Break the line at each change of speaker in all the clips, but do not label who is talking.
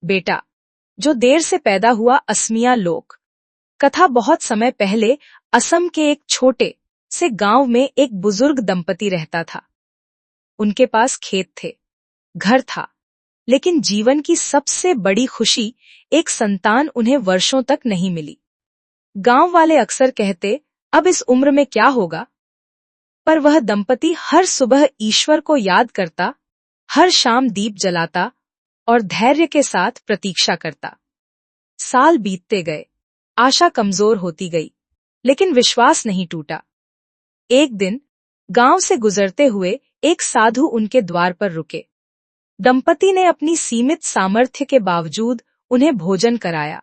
बेटा जो देर से पैदा हुआ असमिया लोक। कथा बहुत समय पहले असम के एक छोटे से गांव में एक बुजुर्ग दंपति रहता था। उनके पास खेत थे, घर था, लेकिन जीवन की सबसे बड़ी खुशी एक संतान उन्हें वर्षों तक नहीं मिली। गांव वाले अक्सर कहते, अब इस उम्र में क्या होगा? पर वह दंपति हर सुबह ईश्वर को याद करता, हर शाम दीप जलाता और धैर्य के साथ प्रतीक्षा करता। साल बीतते गए, आशा कमजोर होती गई, लेकिन विश्वास नहीं टूटा। एक दिन गांव से गुजरते हुए एक साधु उनके द्वार पर रुके। दंपति ने अपनी सीमित सामर्थ्य के बावजूद उन्हें भोजन कराया।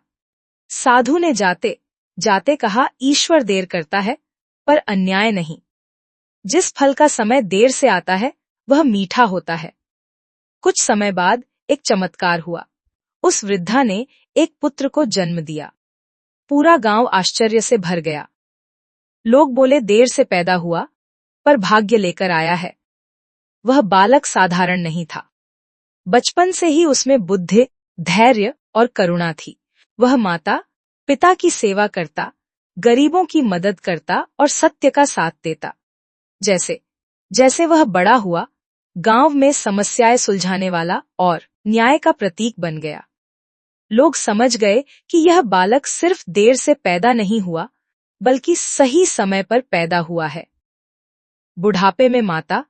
साधु ने जाते जाते कहा, ईश्वर देर करता है पर अन्याय नहीं। जिस फल का समय देर से आता है वह मीठा होता है। कुछ समय बाद एक चमत्कार हुआ। उस वृद्धा ने एक पुत्र को जन्म दिया। पूरा गांव आश्चर्य से भर गया। लोग बोले, देर से पैदा हुआ पर भाग्य लेकर आया है। वह बालक साधारण नहीं था। बचपन से ही उसमें बुद्धि, धैर्य और करुणा थी। वह माता पिता की सेवा करता, गरीबों की मदद करता और सत्य का साथ देता। जैसे जैसे वह बड़ा हुआ, गांव में समस्याएं सुलझाने वाला और न्याय का प्रतीक बन गया। लोग समझ गए कि यह बालक सिर्फ देर से पैदा नहीं हुआ, बल्कि सही समय पर पैदा हुआ है। बुढ़ापे में माता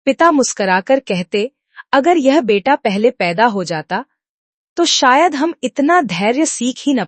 पिता मुस्कुराकर कहते, अगर यह बेटा पहले पैदा हो जाता तो शायद हम इतना धैर्य सीख ही न